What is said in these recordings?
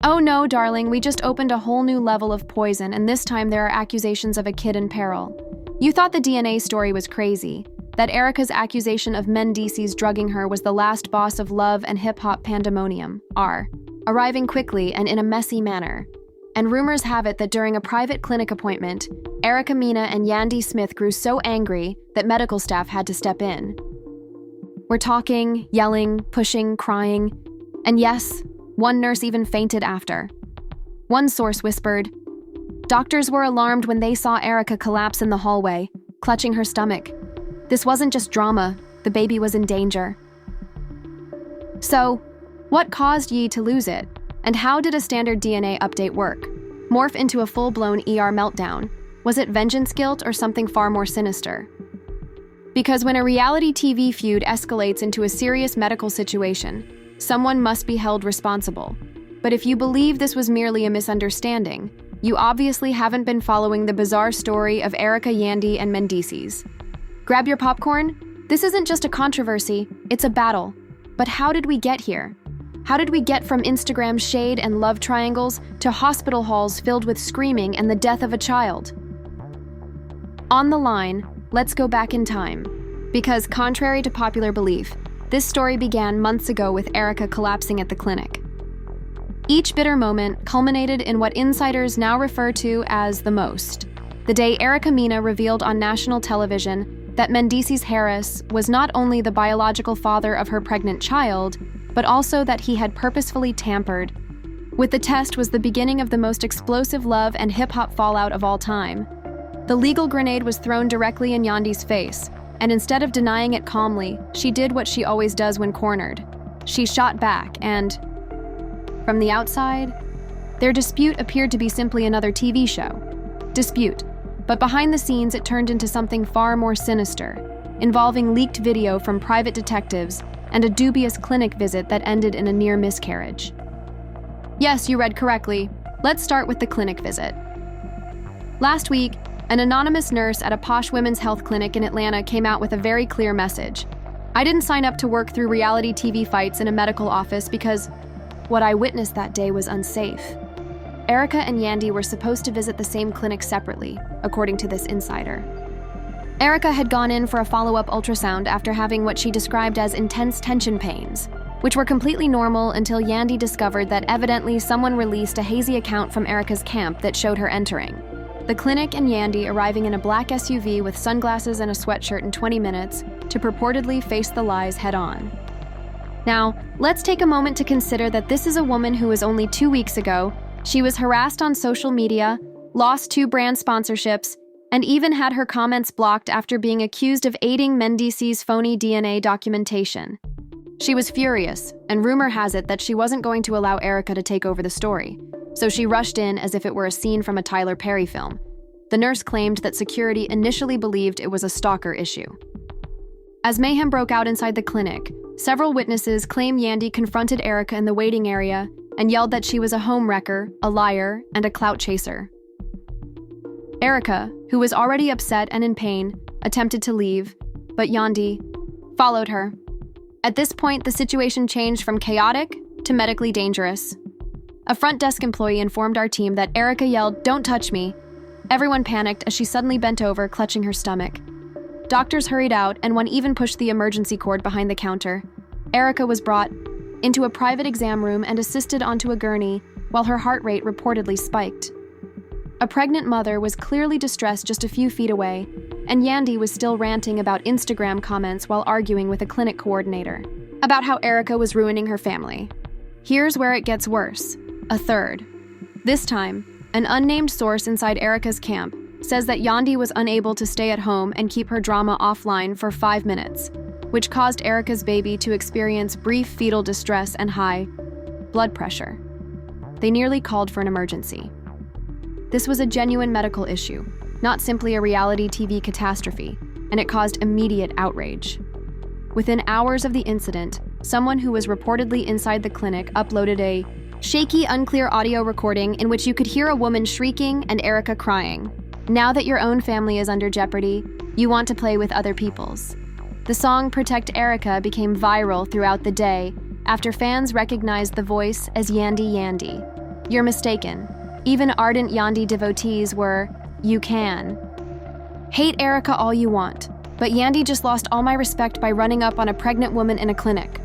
Oh no, darling, we just opened a whole new level of poison, and this time there are accusations of a kid in peril. You thought the DNA story was crazy, that Erica's accusation of Mendices drugging her was the last boss of Love and Hip Hop pandemonium, arriving quickly and in a messy manner. And rumors have it that during a private clinic appointment, Erica Mena and Yandy Smith grew so angry that medical staff had to step in. We're talking, yelling, pushing, crying, and yes, one nurse even fainted after. One source whispered, "Doctors were alarmed when they saw Erica collapse in the hallway, clutching her stomach. This wasn't just drama, the baby was in danger." So, what caused Yi to lose it? And how did a standard DNA update work? Morph into a full-blown ER meltdown? Was it vengeance guilt or something far more sinister? Because when a reality TV feud escalates into a serious medical situation, someone must be held responsible. But if you believe this was merely a misunderstanding, you obviously haven't been following the bizarre story of Erica, Yandy, and Mendices. Grab your popcorn. This isn't just a controversy, it's a battle. But how did we get here? How did we get from Instagram shade and love triangles to hospital halls filled with screaming and the death of a child? On the line, let's go back in time. Because contrary to popular belief, this story began months ago with Erica collapsing at the clinic. Each bitter moment culminated in what insiders now refer to as the most. The day Erica Mena revealed on national television that Mendices Harris was not only the biological father of her pregnant child, but also that he had purposefully tampered with the test was the beginning of the most explosive love and hip-hop fallout of all time. The legal grenade was thrown directly in Yandy's face, and instead of denying it calmly, she did what she always does when cornered. She shot back, and from the outside, their dispute appeared to be simply another TV show. Dispute, but behind the scenes it turned into something far more sinister, involving leaked video from private detectives and a dubious clinic visit that ended in a near miscarriage. Yes, you read correctly. Let's start with the clinic visit. Last week, an anonymous nurse at a posh women's health clinic in Atlanta came out with a very clear message. I didn't sign up to work through reality TV fights in a medical office because what I witnessed that day was unsafe. Erica and Yandy were supposed to visit the same clinic separately, according to this insider. Erica had gone in for a follow-up ultrasound after having what she described as intense tension pains, which were completely normal until Yandy discovered that evidently someone released a hazy account from Erica's camp that showed her entering the clinic and Yandy arriving in a black SUV with sunglasses and a sweatshirt in 20 minutes to purportedly face the lies head-on. Now, let's take a moment to consider that this is a woman who was only 2 weeks ago. She was harassed on social media, lost 2 brand sponsorships, and even had her comments blocked after being accused of aiding Mendices' phony DNA documentation. She was furious, and rumor has it that she wasn't going to allow Erica to take over the story, so she rushed in as if it were a scene from a Tyler Perry film. The nurse claimed that security initially believed it was a stalker issue. As mayhem broke out inside the clinic, several witnesses claim Yandy confronted Erica in the waiting area and yelled that she was a homewrecker, a liar, and a clout chaser. Erica, who was already upset and in pain, attempted to leave, but Yandy followed her. At this point, the situation changed from chaotic to medically dangerous. A front desk employee informed our team that Erica yelled, "Don't touch me." Everyone panicked as she suddenly bent over, clutching her stomach. Doctors hurried out, and one even pushed the emergency cord behind the counter. Erica was brought into a private exam room and assisted onto a gurney while her heart rate reportedly spiked. A pregnant mother was clearly distressed just a few feet away, and Yandy was still ranting about Instagram comments while arguing with a clinic coordinator about how Erica was ruining her family. Here's where it gets worse. A third. This time, an unnamed source inside Erica's camp says that Yandy was unable to stay at home and keep her drama offline for 5 minutes, which caused Erica's baby to experience brief fetal distress and high blood pressure. They nearly called for an emergency. This was a genuine medical issue, not simply a reality TV catastrophe, and it caused immediate outrage. Within hours of the incident, someone who was reportedly inside the clinic uploaded a shaky, unclear audio recording in which you could hear a woman shrieking and Erica crying. Now that your own family is under jeopardy, you want to play with other people's. The song Protect Erica became viral throughout the day after fans recognized the voice as Yandy Yandy. You're mistaken. Even ardent Yandy devotees were, you can. Hate Erica all you want, but Yandy just lost all my respect by running up on a pregnant woman in a clinic,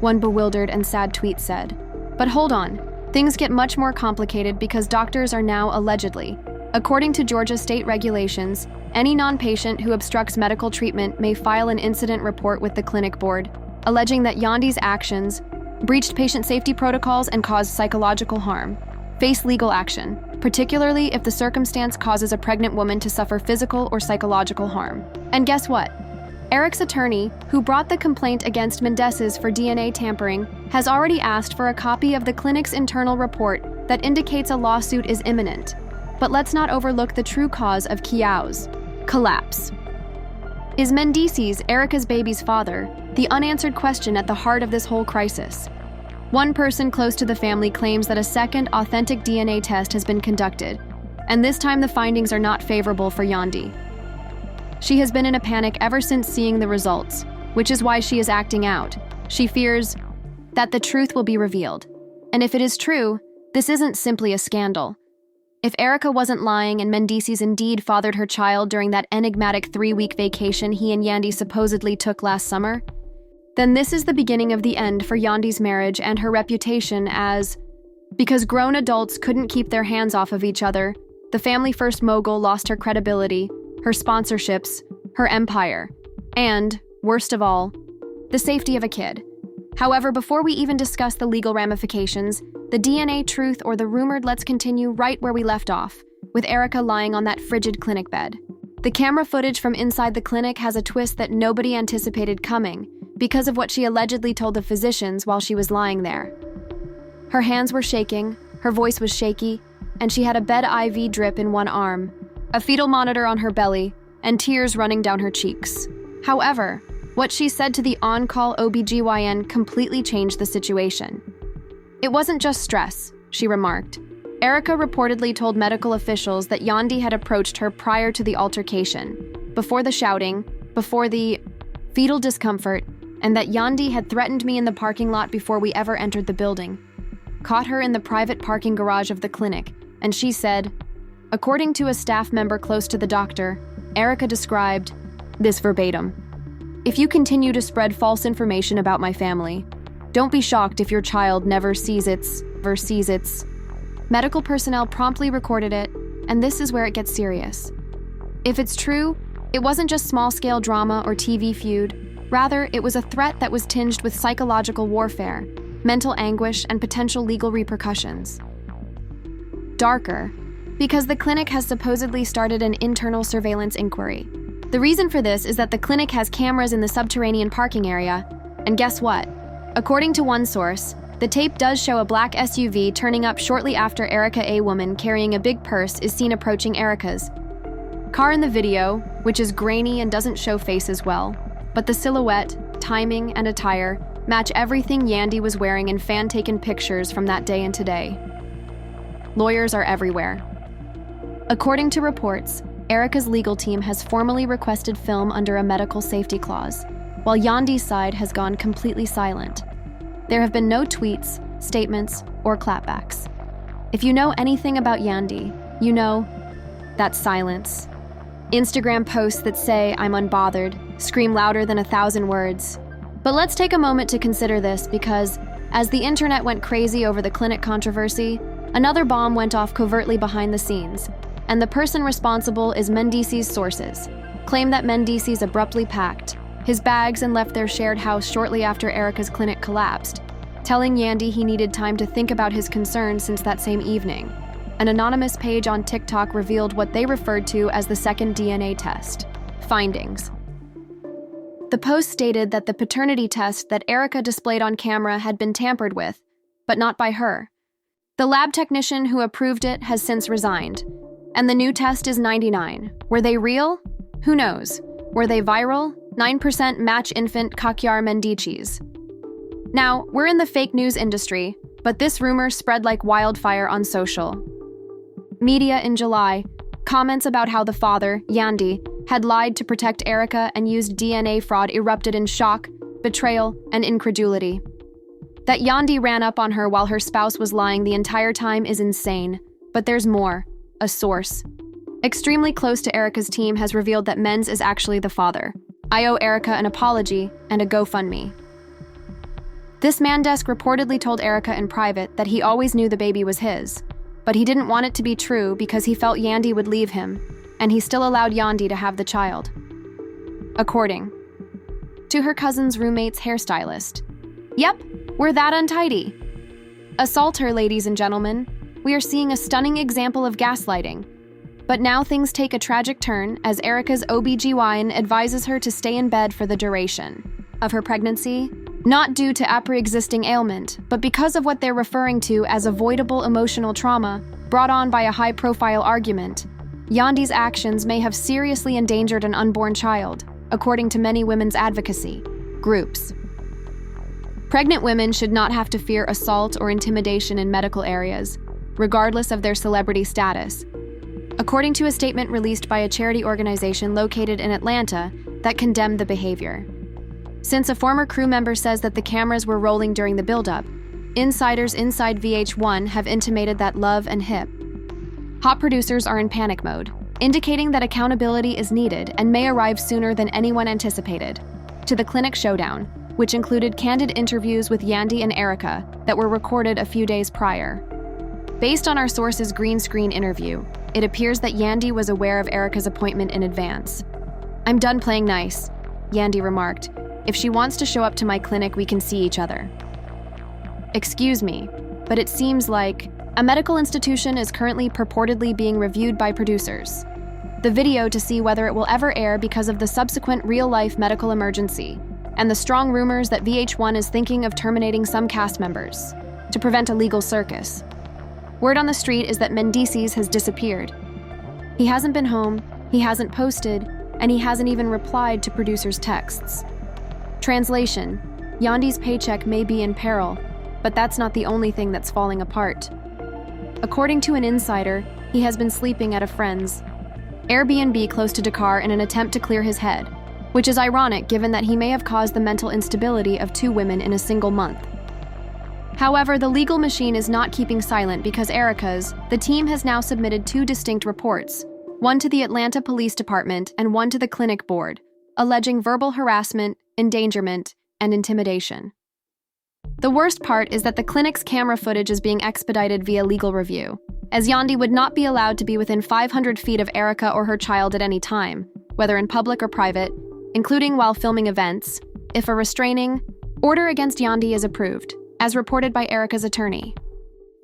one bewildered and sad tweet said. But hold on, things get much more complicated because doctors are now allegedly. According to Georgia state regulations, any non-patient who obstructs medical treatment may file an incident report with the clinic board, alleging that Yandy's actions breached patient safety protocols and caused psychological harm. Face legal action, particularly if the circumstance causes a pregnant woman to suffer physical or psychological harm. And guess what? Eric's attorney, who brought the complaint against Mendes's for DNA tampering, has already asked for a copy of the clinic's internal report that indicates a lawsuit is imminent. But let's not overlook the true cause of Kiao's collapse. Is Mendices, Erica's baby's father, the unanswered question at the heart of this whole crisis? One person close to the family claims that a second authentic DNA test has been conducted, and this time the findings are not favorable for Yandy. She has been in a panic ever since seeing the results, which is why she is acting out. She fears that the truth will be revealed. And if it is true, this isn't simply a scandal. If Erica wasn't lying and Mendices indeed fathered her child during that enigmatic 3-week vacation he and Yandy supposedly took last summer, then this is the beginning of the end for Yandy's marriage and her reputation as, because grown adults couldn't keep their hands off of each other, the family first mogul lost her credibility, her sponsorships, her empire, and, worst of all, the safety of a kid. However, before we even discuss the legal ramifications, the DNA truth or the rumored, let's continue right where we left off, with Erica lying on that frigid clinic bed. The camera footage from inside the clinic has a twist that nobody anticipated coming because of what she allegedly told the physicians while she was lying there. Her hands were shaking, her voice was shaky, and she had a bed IV drip in one arm, a fetal monitor on her belly, and tears running down her cheeks. However, what she said to the on-call OBGYN completely changed the situation. It wasn't just stress, she remarked. Erica reportedly told medical officials that Yandy had approached her prior to the altercation, before the shouting, before the fetal discomfort, and that Yandy had threatened me in the parking lot before we ever entered the building. Caught her in the private parking garage of the clinic, and she said, according to a staff member close to the doctor, Erica described this verbatim. If you continue to spread false information about my family, don't be shocked if your child never sees its. Medical personnel promptly recorded it, and this is where it gets serious. If it's true, it wasn't just small-scale drama or TV feud. Rather, it was a threat that was tinged with psychological warfare, mental anguish, and potential legal repercussions. Darker, because the clinic has supposedly started an internal surveillance inquiry. The reason for this is that the clinic has cameras in the subterranean parking area, and guess what? According to one source, the tape does show a black SUV turning up shortly after Erica, a woman carrying a big purse, is seen approaching Erica's car in the video, which is grainy and doesn't show faces well, but the silhouette, timing, and attire match everything Yandy was wearing in fan-taken pictures from that day and today. Lawyers are everywhere. According to reports, Erica's legal team has formally requested film under a medical safety clause, while Yandy's side has gone completely silent. There have been no tweets, statements, or clapbacks. If you know anything about Yandy, you know that silence. Instagram posts that say, I'm unbothered, scream louder than 1,000 words. But let's take a moment to consider this because, as the internet went crazy over the clinic controversy, another bomb went off covertly behind the scenes, and the person responsible is Mendices' sources, claim that Mendices abruptly packed his bags and left their shared house shortly after Erica's clinic collapsed, telling Yandy he needed time to think about his concerns since that same evening. An anonymous page on TikTok revealed what they referred to as the second DNA test findings. The post stated that the paternity test that Erica displayed on camera had been tampered with, but not by her. The lab technician who approved it has since resigned, and the new test is 99. Were they real? Who knows? Were they viral? 9% match infant Kakyar Mendices. Now, we're in the fake news industry, but this rumor spread like wildfire on social media in July. Comments about how the father, Yandy, had lied to protect Erica and used DNA fraud erupted in shock, betrayal, and incredulity. That Yandy ran up on her while her spouse was lying the entire time is insane. But there's more. A source extremely close to Erica's team has revealed that Menz is actually the father. I owe Erica an apology and a GoFundMe. This Mandesk reportedly told Erica in private that he always knew the baby was his, but he didn't want it to be true because he felt Yandy would leave him, and he still allowed Yandy to have the child. According to her cousin's roommate's hairstylist. Yep, we're that untidy. Assault her, ladies and gentlemen. We are seeing a stunning example of gaslighting. But now things take a tragic turn as Erica's OBGYN advises her to stay in bed for the duration of her pregnancy, not due to a pre-existing ailment, but because of what they're referring to as avoidable emotional trauma brought on by a high-profile argument. Yandy's actions may have seriously endangered an unborn child, according to many women's advocacy groups. Pregnant women should not have to fear assault or intimidation in medical areas, regardless of their celebrity status, according to a statement released by a charity organization located in Atlanta that condemned the behavior. Since a former crew member says that the cameras were rolling during the buildup, insiders inside VH1 have intimated that Love and Hip-Hop producers are in panic mode, indicating that accountability is needed and may arrive sooner than anyone anticipated. To the clinic showdown, which included candid interviews with Yandy and Erica that were recorded a few days prior. Based on our source's green screen interview, it appears that Yandy was aware of Erica's appointment in advance. "I'm done playing nice," Yandy remarked. "If she wants to show up to my clinic, we can see each other." Excuse me, but it seems like a medical institution is currently purportedly being reviewed by producers. The video to see whether it will ever air because of the subsequent real-life medical emergency, and the strong rumors that VH1 is thinking of terminating some cast members to prevent a legal circus. Word on the street is that Mendeces has disappeared. He hasn't been home, he hasn't posted, and he hasn't even replied to producers' texts. Translation: Yandy's paycheck may be in peril, but that's not the only thing that's falling apart. According to an insider, he has been sleeping at a friend's Airbnb close to Dakar in an attempt to clear his head, which is ironic given that he may have caused the mental instability of 2 women in a single month. However, the legal machine is not keeping silent because the team has now submitted 2 distinct reports, one to the Atlanta Police Department and one to the clinic board, alleging verbal harassment, endangerment, and intimidation. The worst part is that the clinic's camera footage is being expedited via legal review, as Yandy would not be allowed to be within 500 feet of Erica or her child at any time, whether in public or private, including while filming events, if a restraining order against Yandy is approved, as reported by Erica's attorney.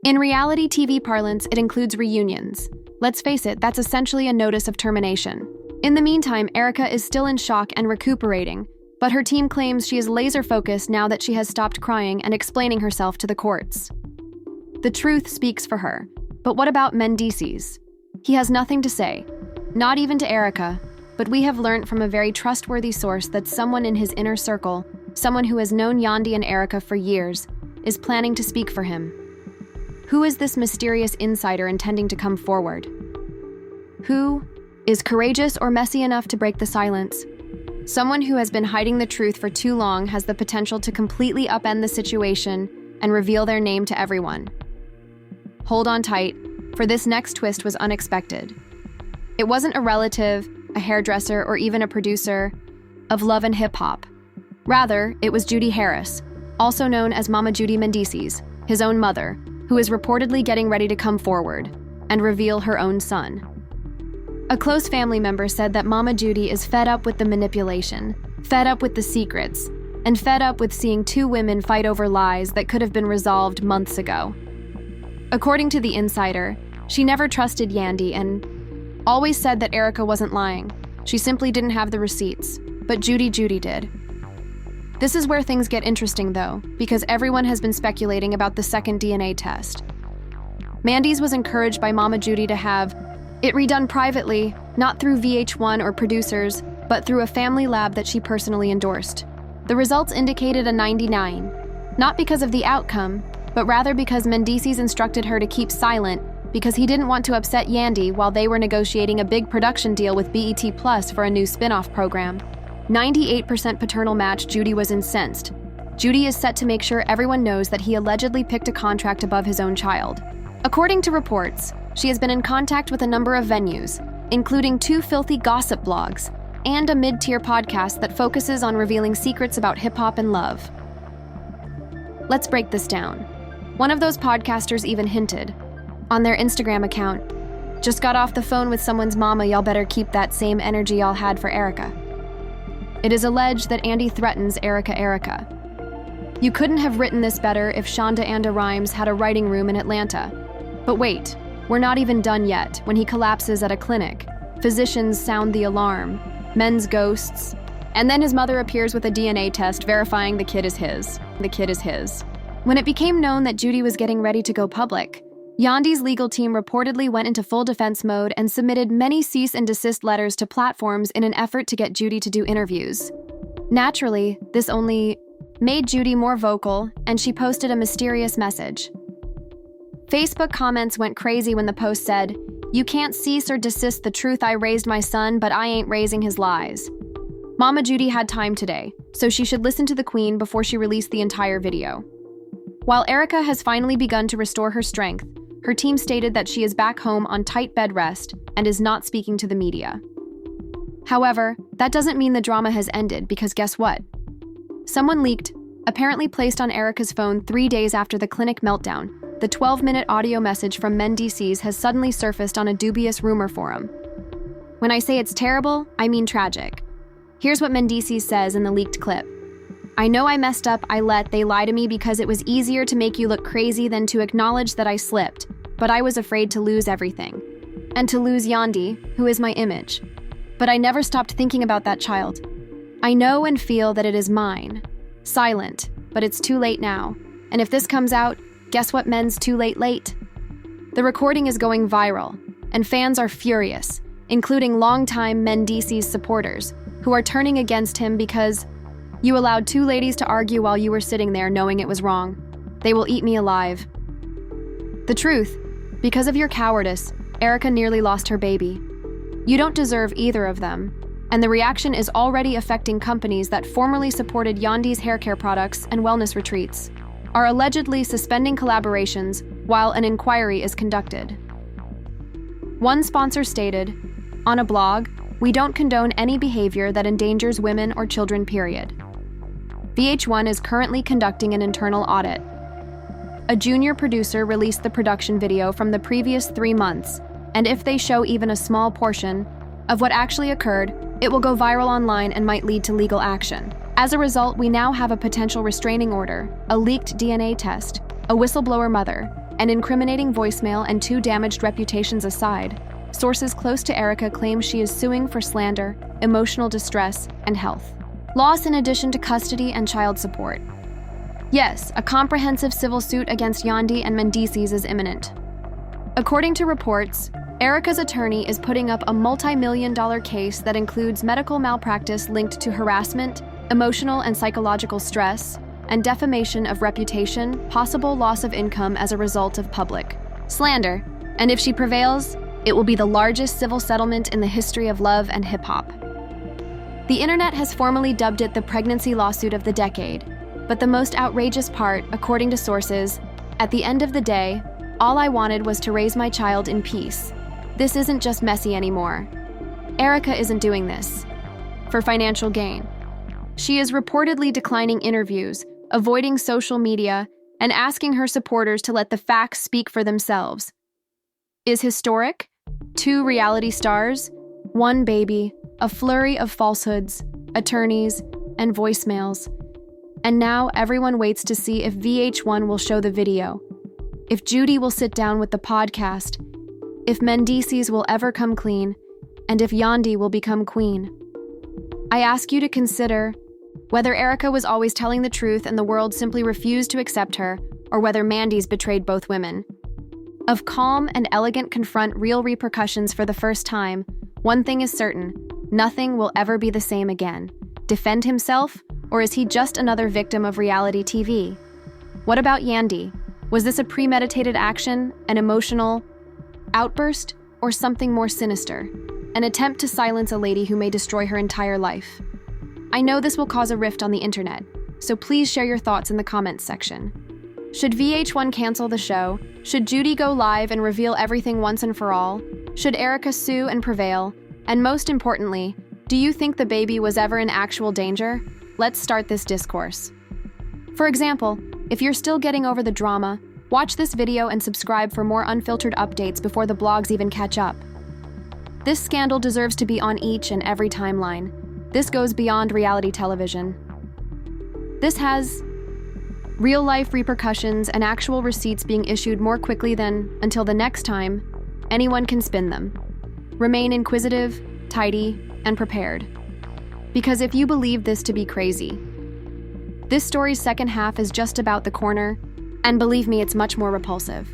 In reality TV parlance, it includes reunions. Let's face it, that's essentially a notice of termination. In the meantime, Erica is still in shock and recuperating, but her team claims she is laser-focused now that she has stopped crying and explaining herself to the courts. The truth speaks for her, but what about Mendeces? He has nothing to say, not even to Erica, but we have learned from a very trustworthy source that someone in his inner circle, someone who has known Yandy and Erica for years, is planning to speak for him. Who is this mysterious insider intending to come forward? Who is courageous or messy enough to break the silence? Someone who has been hiding the truth for too long has the potential to completely upend the situation and reveal their name to everyone. Hold on tight, for this next twist was unexpected. It wasn't a relative, a hairdresser, or even a producer of Love and Hip-Hop. Rather, it was Judy Harris, also known as Mama Judy Mendeces, his own mother, who is reportedly getting ready to come forward and reveal her own son. A close family member said that Mama Judy is fed up with the manipulation, fed up with the secrets, and fed up with seeing 2 women fight over lies that could have been resolved months ago. According to the insider, she never trusted Yandy and always said that Erica wasn't lying. She simply didn't have the receipts, but Judy did. This is where things get interesting though, because everyone has been speculating about the second DNA test. Mendeces was encouraged by Mama Judy to have it redone privately, not through VH1 or producers, but through a family lab that she personally endorsed. The results indicated a 99, not because of the outcome, but rather because Mendeces instructed her to keep silent because he didn't want to upset Yandy while they were negotiating a big production deal with BET Plus for a new spin-off program. 98% paternal match. Judy was incensed. Judy is set to make sure everyone knows that he allegedly picked a contract above his own child. According to reports, she has been in contact with a number of venues, including 2 filthy gossip blogs and a mid-tier podcast that focuses on revealing secrets about hip-hop and love. Let's break this down. One of those podcasters even hinted, on their Instagram account, "Just got off the phone with someone's mama, y'all better keep that same energy y'all had for Erica." It is alleged that Yandy threatens Erica. You couldn't have written this better if Shonda Anda Rhimes had a writing room in Atlanta. But wait, we're not even done yet when he collapses at a clinic. Physicians sound the alarm, men's ghosts, and then his mother appears with a DNA test verifying the kid is his. When it became known that Judy was getting ready to go public, Yandy's legal team reportedly went into full defense mode and submitted many cease and desist letters to platforms in an effort to get Judy to do interviews. Naturally, this only made Judy more vocal, and she posted a mysterious message. Facebook comments went crazy when the post said, "You can't cease or desist the truth. I raised my son, but I ain't raising his lies." Mama Judy had time today, so she should listen to the Queen before she released the entire video. While Erica has finally begun to restore her strength, her team stated that she is back home on tight bed rest and is not speaking to the media. However, that doesn't mean the drama has ended, because guess what? Someone leaked, apparently placed on Erica's phone 3 days after the clinic meltdown, the 12-minute audio message from Mendices has suddenly surfaced on a dubious rumor forum. When I say it's terrible, I mean tragic. Here's what Mendices says in the leaked clip. "I know I messed up, they lie to me because it was easier to make you look crazy than to acknowledge that I slipped, but I was afraid to lose everything. And to lose Yandy, who is my image. But I never stopped thinking about that child. I know and feel that it is mine. Silent, but it's too late now. And if this comes out, guess what men's too late? The recording is going viral, and fans are furious, including longtime Mendices supporters, who are turning against him because you allowed 2 ladies to argue while you were sitting there knowing it was wrong. They will eat me alive. The truth, because of your cowardice, Erica nearly lost her baby. You don't deserve either of them, and the reaction is already affecting companies that formerly supported Yandy's hair care products and wellness retreats, are allegedly suspending collaborations while an inquiry is conducted. One sponsor stated, on a blog, "We don't condone any behavior that endangers women or children, period." VH1 is currently conducting an internal audit. A junior producer released the production video from the previous 3 months, and if they show even a small portion of what actually occurred, it will go viral online and might lead to legal action. As a result, we now have a potential restraining order, a leaked DNA test, a whistleblower mother, an incriminating voicemail, and 2 damaged reputations aside. Sources close to Erica claim she is suing for slander, emotional distress, and health loss in addition to custody and child support. Yes, a comprehensive civil suit against Yandy and Mendices is imminent. According to reports, Erica's attorney is putting up a multi-million-dollar case that includes medical malpractice linked to harassment, emotional and psychological stress, and defamation of reputation, possible loss of income as a result of public slander. And if she prevails, it will be the largest civil settlement in the history of love and hip-hop. The internet has formally dubbed it the pregnancy lawsuit of the decade, but the most outrageous part, according to sources, at the end of the day, all I wanted was to raise my child in peace. This isn't just messy anymore. Erica isn't doing this for financial gain. She is reportedly declining interviews, avoiding social media, and asking her supporters to let the facts speak for themselves. Is historic? 2 reality stars, 1 baby, a flurry of falsehoods, attorneys, and voicemails. And now everyone waits to see if VH1 will show the video, if Judy will sit down with the podcast, if Mendices will ever come clean, and if Yandy will become queen. I ask you to consider whether Erica was always telling the truth and the world simply refused to accept her, or whether Mandy's betrayed both women. Of calm and elegant confront real repercussions for the first time, one thing is certain, nothing will ever be the same again. Defend himself, or is he just another victim of reality TV? What about Yandy? Was this a premeditated action, an emotional outburst, or something more sinister? An attempt to silence a lady who may destroy her entire life? I know this will cause a rift on the internet, so please share your thoughts in the comments section. Should VH1 cancel the show? Should Judy go live and reveal everything once and for all? Should Erica sue and prevail? And most importantly, do you think the baby was ever in actual danger? Let's start this discourse. For example, if you're still getting over the drama, watch this video and subscribe for more unfiltered updates before the blogs even catch up. This scandal deserves to be on each and every timeline. This goes beyond reality television. This has real-life repercussions and actual receipts being issued more quickly than, until the next time, anyone can spin them. Remain inquisitive, tidy, and prepared. Because if you believe this to be crazy, this story's second half is just about the corner, and believe me, it's much more repulsive.